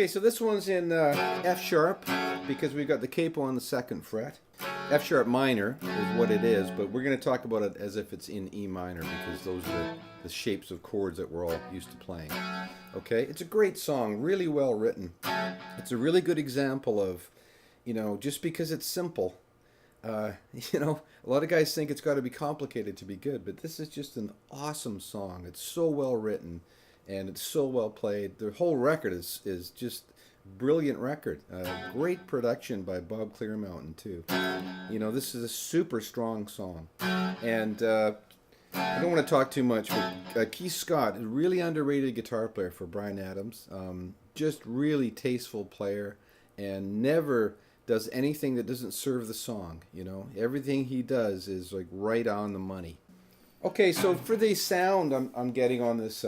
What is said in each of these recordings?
Okay, so this one's in F sharp because we've got the capo on the 2nd fret. F sharp minor is what it is, but we're going to talk about it as if it's in E minor because those are the shapes of chords that we're all used to playing. Okay, it's a great song, really well written. It's a really good example of, just because it's simple, a lot of guys think it's got to be complicated to be good, but this is just an awesome song. It's so well written and it's so well played. The whole record is just brilliant record. Great production by Bob Clearmountain too. This is a super strong song. And I don't want to talk too much, but Keith Scott, a really underrated guitar player for Bryan Adams. Just really tasteful player and never does anything that doesn't serve the song. Everything he does is like right on the money. Okay, so for the sound I'm getting on this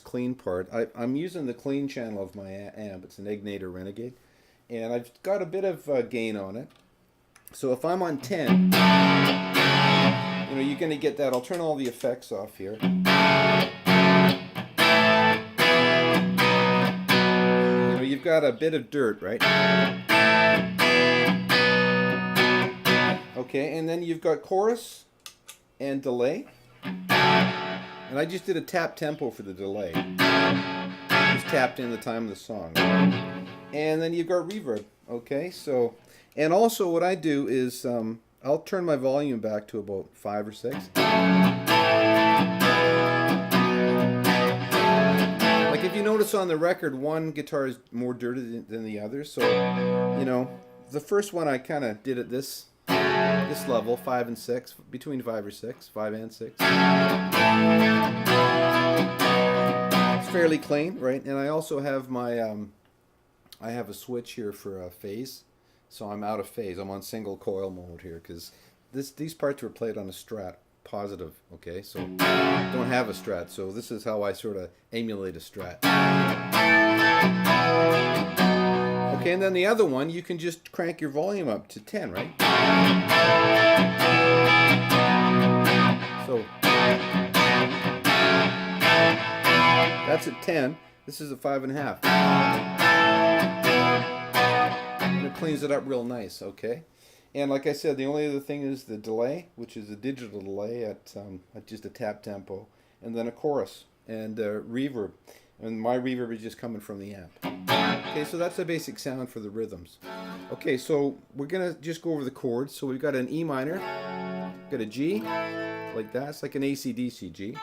clean part, I'm using the clean channel of my amp. It's an Egnator Renegade, and I've got a bit of gain on it. So if I'm on 10, you're going to get that. I'll turn all the effects off here. You've got a bit of dirt, right? Okay, and then you've got chorus and delay. And I just did a tap tempo for the delay. Just tapped in the time of the song. And then you've got reverb. Okay, so, and also what I do is I'll turn my volume back to about 5 or 6. Like if you notice on the record, one guitar is more dirty than the other. So, the first one I kind of did at this level, 5 and 6, between 5 or 6, 5 and 6. It's fairly clean, right? And I also have my, I have a switch here for phase, so I'm out of phase. I'm on single coil mode here because these parts were played on a Strat positive, okay? So I don't have a Strat, so this is how I sort of emulate a Strat. Okay, and then the other one, you can just crank your volume up to 10, right? So that's at 10. This is a 5.5. And it cleans it up real nice, okay? And like I said, the only other thing is the delay, which is a digital delay at just a tap tempo, and then a chorus and reverb. And my reverb is just coming from the amp. Okay, so that's the basic sound for the rhythms. Okay, so we're going to just go over the chords. So we've got an E minor, got a G, like that. It's like an AC/DC G.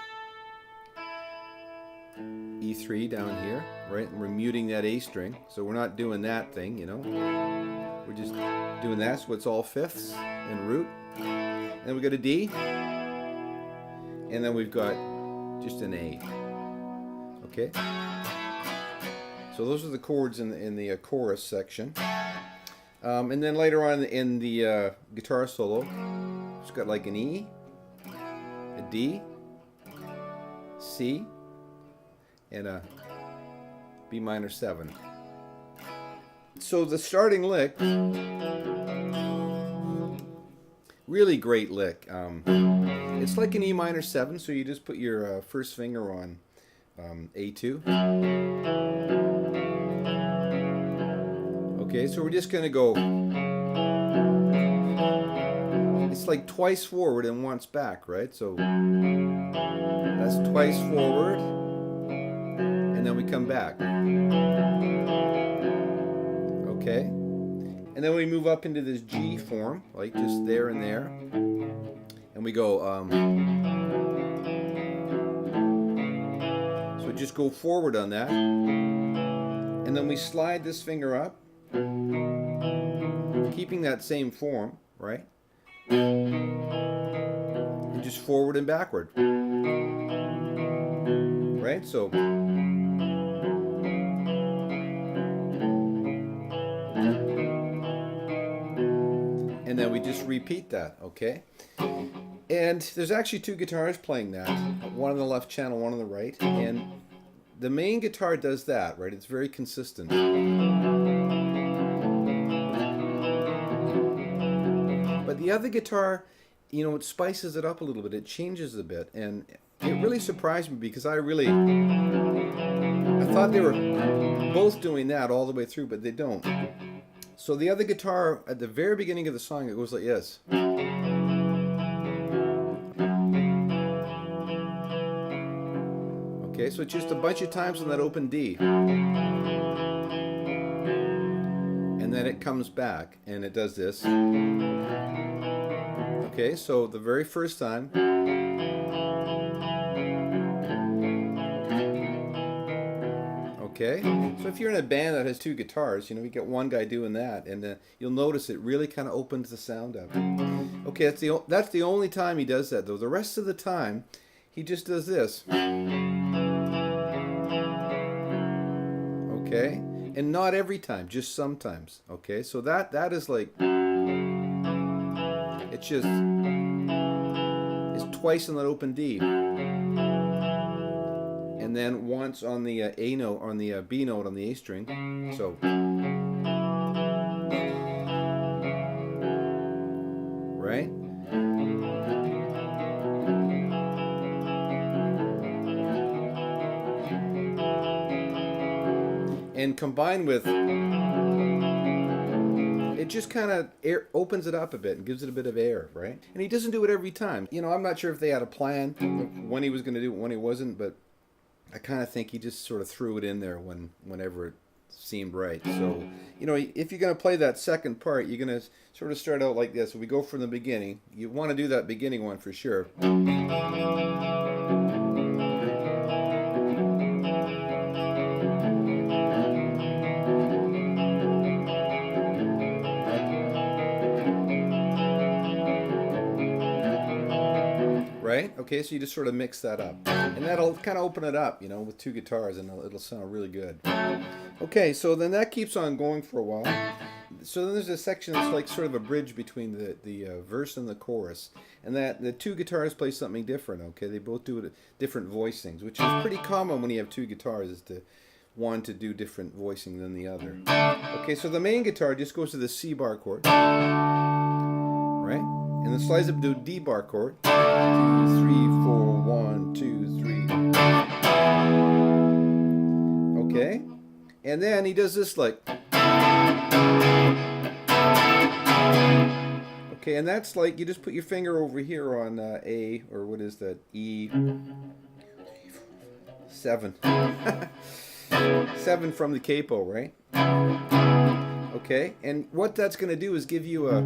E3 down here, right? And we're muting that A string. So we're not doing that thing, We're just doing that, so it's all fifths and root. And then we've got a D. And then we've got just an A. Okay? So those are the chords in the chorus section. And then later on in the guitar solo, it's got like an E, a D, C, and a B minor 7. So the starting lick, really great lick. It's like an E minor 7, so you just put your first finger on A2. Okay, so we're just going to go, it's like twice forward and once back, right? So that's twice forward, and then we come back. Okay, and then we move up into this G form, like just there and there, and we go, so just go forward on that, and then we slide this finger up, keeping that same form, right? And just forward and backward, right? So and then we just repeat that, okay? And there's actually two guitars playing that, one on the left channel, one on the right, and the main guitar does that, right? It's very consistent. But the other guitar, it spices it up a little bit. It changes a bit, and it really surprised me because I thought they were both doing that all the way through, but they don't. So the other guitar at the very beginning of the song, it goes like this. Okay, so it's just a bunch of times on that open D. And then it comes back and it does this. Okay, so the very first time. Okay, so if you're in a band that has two guitars, you get one guy doing that, and you'll notice it really kind of opens the sound up. Okay, that's the only time he does that, though. The rest of the time, he just does this. Okay, and not every time, just sometimes. Okay, so that is like, it's twice on that open D. And then once on the A note, on the B note on the A string. So, right? And combined with, it just kind of opens it up a bit and gives it a bit of air, right? And he doesn't do it every time. I'm not sure if they had a plan when he was going to do it, when he wasn't, but I kind of think he just sort of threw it in there whenever it seemed right. So, if you're going to play that second part, you're going to sort of start out like this. So we go from the beginning. You want to do that beginning one for sure. Right? Okay, so you just sort of mix that up. And that'll kind of open it up, with two guitars, and it'll sound really good. Okay, so then that keeps on going for a while. So then there's a section that's like sort of a bridge between the verse and the chorus. And that the two guitars play something different, okay? They both do it different voicings, which is pretty common when you have two guitars, is to one to do different voicing than the other. Okay, so the main guitar just goes to the C bar chord. Right? And then slides up to a D bar chord. 2, 3, 4, 1, 2, 3. Okay? And then he does this like. Okay, and that's like you just put your finger over here on A, or what is that? E. 7. 7 from the capo, right? Okay, and what that's going to do is give you a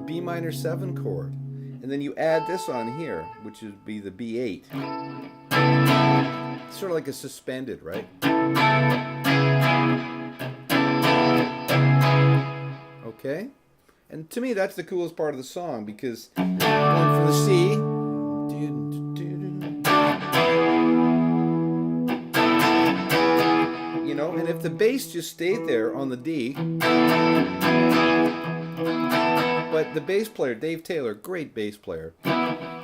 B minor 7 chord, and then you add this on here, which would be the B8. It's sort of like a suspended, right? Okay, and to me that's the coolest part of the song, because going from the C, and if the bass just stayed there on the D. But the bass player, Dave Taylor, great bass player,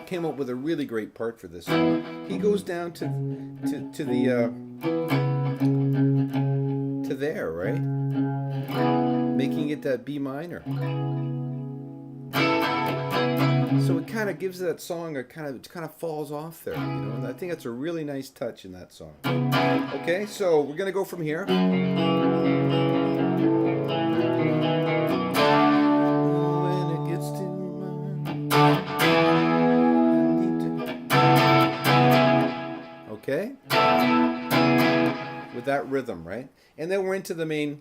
came up with a really great part for this song. He goes down to there, right? Making it that B minor. So it kind of gives that song it kind of falls off there, And I think that's a really nice touch in that song. Okay, so we're gonna go from here. Okay, with that rhythm, right? And then we're into the main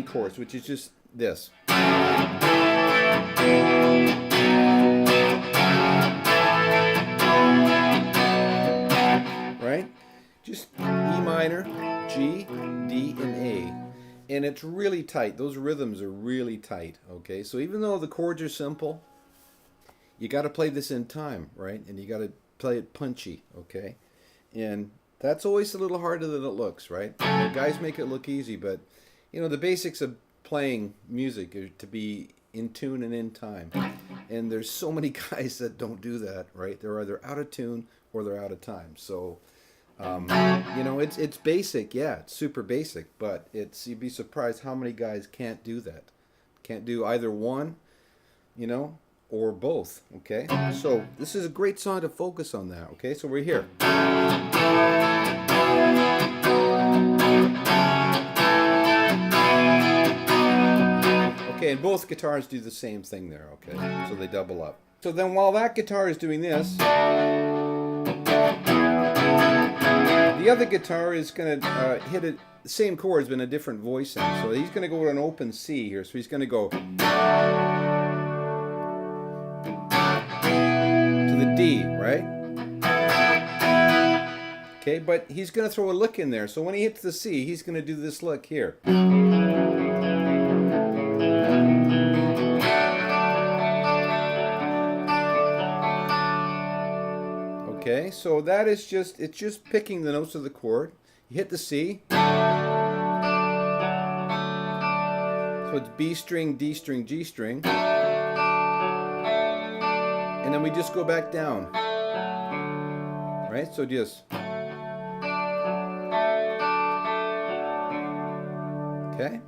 chorus, which is just this. Right? Just E minor, G, D, and A. And it's really tight. Those rhythms are really tight, okay? So even though the chords are simple, you got to play this in time, right? And you got to play it punchy, okay? And that's always a little harder than it looks, right? The guys make it look easy, but, the basics of playing music are to be in tune and in time. And there's so many guys that don't do that, right? They're either out of tune or they're out of time. So, it's basic, yeah, it's super basic, but you'd be surprised how many guys can't do that. Can't do either one, or both, okay? So this is a great song to focus on that, okay? So we're here. Okay, and both guitars do the same thing there, okay? So they double up. So then while that guitar is doing this, the other guitar is going to hit it, the same chords but in a different voicing. So he's going to go to an open C here. So he's going to go to the D, right? Okay, but he's going to throw a lick in there. So when he hits the C, he's going to do this lick here. Okay, so that is just, it's just picking the notes of the chord. You hit the C. So it's B string, D string, G string. And then we just go back down. Right? So just. Okay.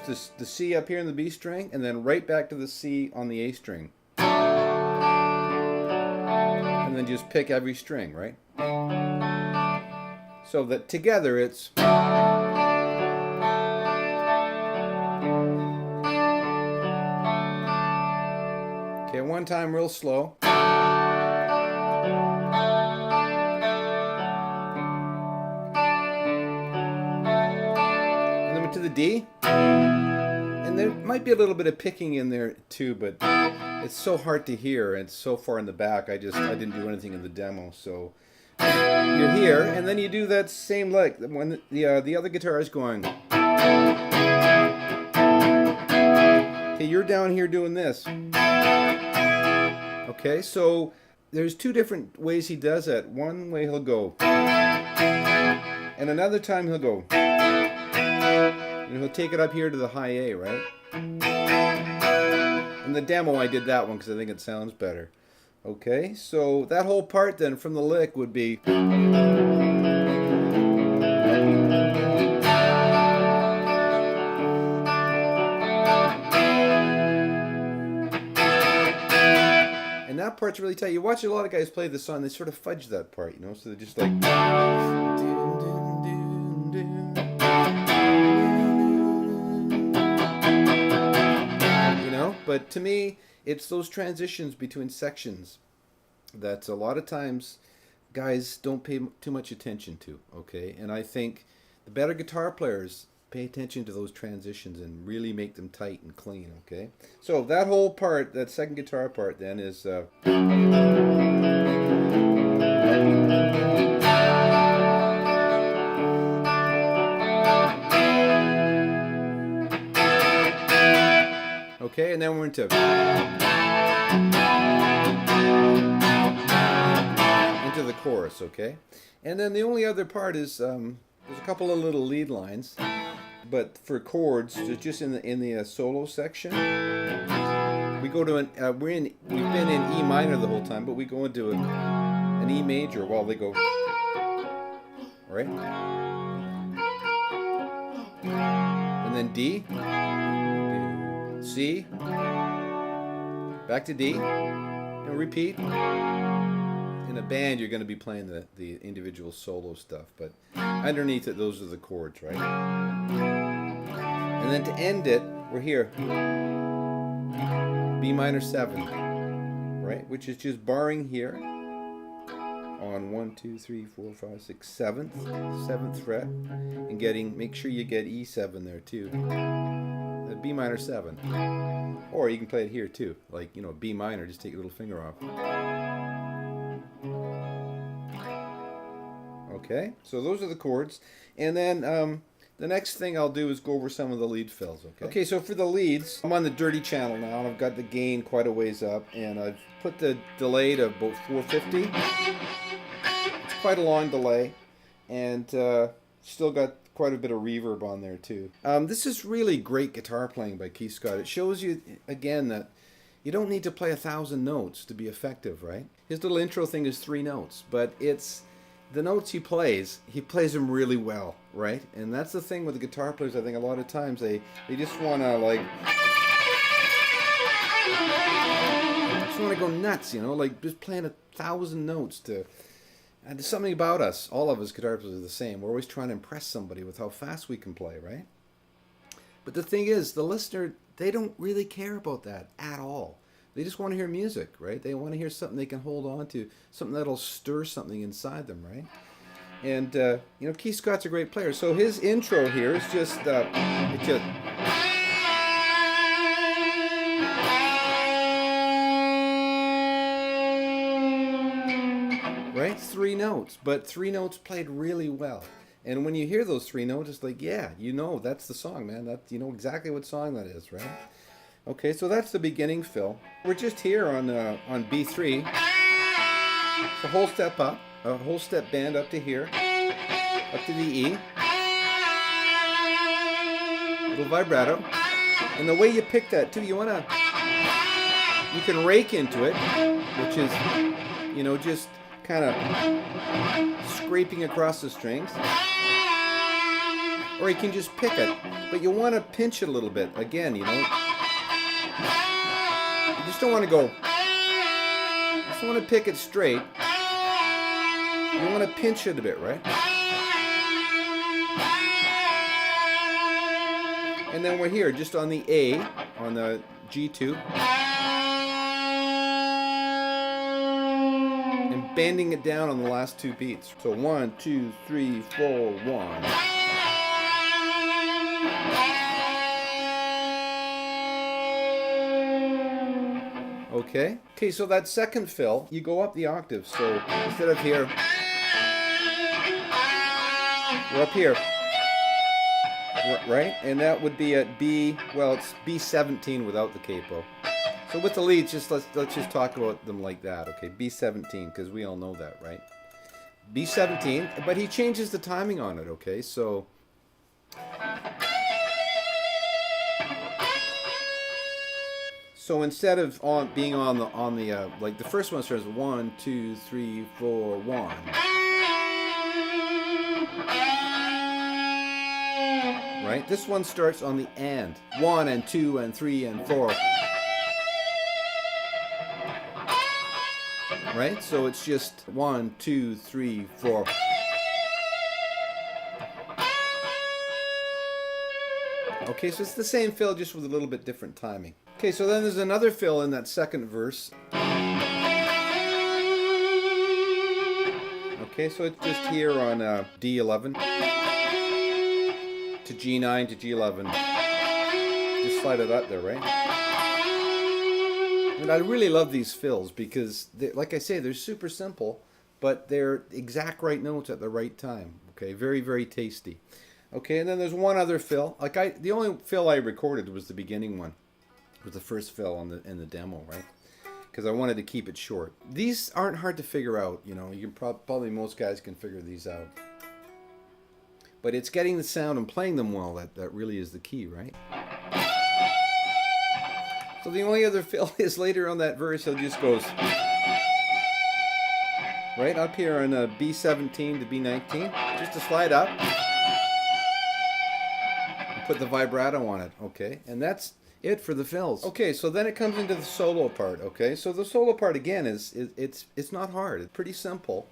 Just the C up here in the B string, and then right back to the C on the A string. And then just pick every string, right? So that together it's... Okay, one time real slow. And then to the D. And there might be a little bit of picking in there too, but it's so hard to hear and it's so far in the back. I didn't do anything in the demo. So you're here, and then you do that same lick when the other guitar is going. Okay, you're down here doing this. Okay, so there's two different ways he does that. One way he'll go, and another time he'll go. And he'll take it up here to the high A, right? In the demo I did that one because I think it sounds better. Okay, so that whole part then from the lick would be... And that part's really tight. You watch a lot of guys play this song, they sort of fudge that part, you know? So they're just like... But to me, it's those transitions between sections that a lot of times guys don't pay too much attention to, okay? And I think the better guitar players pay attention to those transitions and really make them tight and clean, okay? So that whole part, that second guitar part then is... Okay, and then we're into the chorus, okay? And then the only other part is there's a couple of little lead lines, but for chords, just in the solo section, we go to we've been in E minor the whole time, but we go into an E major while they go, right? And then D. C, back to D, and repeat. In a band, you're going to be playing the individual solo stuff, but underneath it, those are the chords, right? And then to end it, we're here. B minor 7, right? Which is just barring here on 1, 2, 3, 4, 5, 6, 7th fret, and make sure you get E7 there too. B minor 7, or you can play it here too, like, you know, B minor, just take your little finger off. Okay, so those are the chords, and then the next thing I'll do is go over some of the lead fills. Okay, so for the leads, I'm on the dirty channel now, and I've got the gain quite a ways up, and I've put the delay to about 450. It's quite a long delay, and still got quite a bit of reverb on there too. This is really great guitar playing by Keith Scott. It shows you again that you don't need to play 1,000 notes to be effective, right? His little intro thing is 3 notes, but it's the notes he plays them really well, right? And that's the thing with the guitar players. I think a lot of times they just want to like, just want to go nuts, you know, like just playing 1,000 notes to. And there's something about us, all of us guitar players are the same. We're always trying to impress somebody with how fast we can play, right? But the thing is, the listener, they don't really care about that at all. They just want to hear music, right? They want to hear something they can hold on to, something that'll stir something inside them, right? And, you know, Keith Scott's a great player. So his intro here is just, right? 3 notes, but 3 notes played really well. And when you hear those 3 notes, it's like, yeah, you know, that's the song, man. That, you know exactly what song that is, right? Okay, so that's the beginning fill. We're just here on B3. It's a whole step up, a whole step bend up to here, up to the E. Little vibrato. And the way you pick that too, you can rake into it, which is, you know, just kind of scraping across the strings, or you can just pick it, but you want to pinch it a little bit. Again, you know, you just don't want to go, you just want to pick it straight. You want to pinch it a bit, right? And then we're here just on the A, on the G2. Bending it down on the last 2 beats. So 1, 2, 3, 4, 1. Okay. Okay, so that second fill, you go up the octave. So instead of here, we're up here. Right? And that would be at B, well, it's B17 without the capo. So with the leads, just let's just talk about them like that, okay? B17, because we all know that, right? B17, but he changes the timing on it, okay? So instead of being on the like the first one starts 1, 2, 3, 4, 1. Right? This one starts on the and 1 and 2 and 3 and 4. Right? So it's just 1, 2, 3, 4. Okay, so it's the same fill, just with a little bit different timing. Okay, so then there's another fill in that second verse. Okay, so it's just here on D11 to G9 to G11. Just slide it up there, right? And I really love these fills because, like I say, they're super simple, but they're exact right notes at the right time. Okay, very, very tasty. Okay, and then there's one other fill. Like the only fill I recorded was the beginning one. It was the first fill in the demo, right? Because I wanted to keep it short. These aren't hard to figure out. You know, you can probably most guys can figure these out. But it's getting the sound and playing them well that really is the key, right? So the only other fill is later on that verse, it just goes right up here on B17 to B19, just to slide up and put the vibrato on it, okay? And that's it for the fills. Okay, so then it comes into the solo part, okay? So the solo part again it's not hard, it's pretty simple,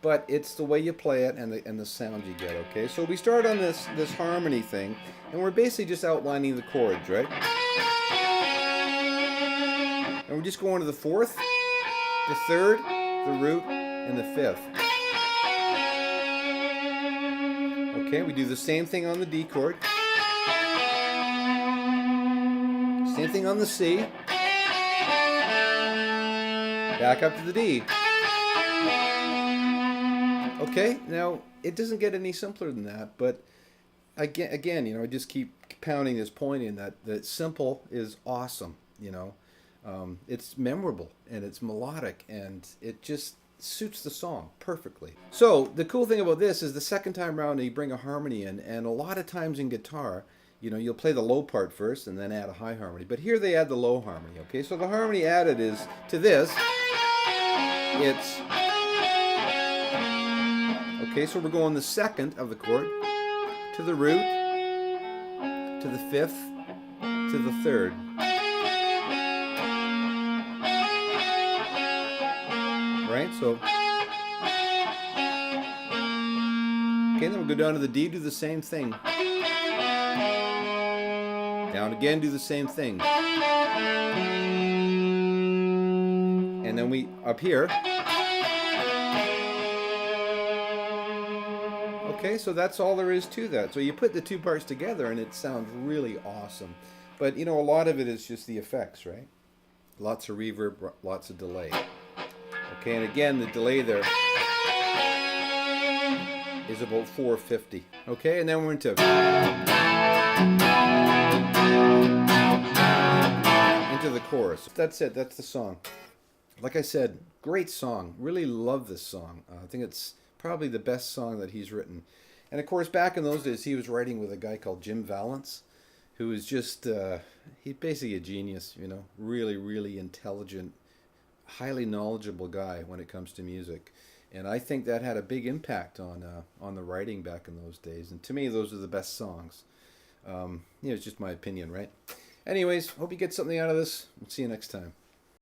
but it's the way you play it and the sound you get, okay? So we start on this harmony thing, and we're basically just outlining the chords, right? And we're just going to the 4th, the 3rd, the root, and the 5th. Okay, we do the same thing on the D chord. Same thing on the C. Back up to the D. Okay, now it doesn't get any simpler than that, but again, you know, I just keep pounding this point in that simple is awesome, you know. It's memorable and it's melodic and it just suits the song perfectly. So the cool thing about this is the second time around you bring a harmony in, and a lot of times in guitar, you know, you'll play the low part first and then add a high harmony. But here they add the low harmony, okay? So the harmony added is to this, it's Okay, so we're going the second of the chord to the root, to the fifth, to the third. Right? So, okay, then we'll go down to the D, do the same thing. Down again, do the same thing. And then we, up here. Okay, so that's all there is to that. So you put the two parts together and it sounds really awesome. But, you know, a lot of it is just the effects, right? Lots of reverb, lots of delay. Okay, and again, the delay there is about 450. Okay, and then we're into the chorus. That's it. That's the song. Like I said, great song. Really love this song. I think it's probably the best song that he's written. And of course, back in those days, he was writing with a guy called Jim Vallance, who was just, he's basically a genius, you know, really, really intelligent, highly knowledgeable guy when it comes to music. And I think that had a big impact on the writing back in those days. And to me, those are the best songs. You know, it's just my opinion, right? Anyways, hope you get something out of this. We'll see you next time.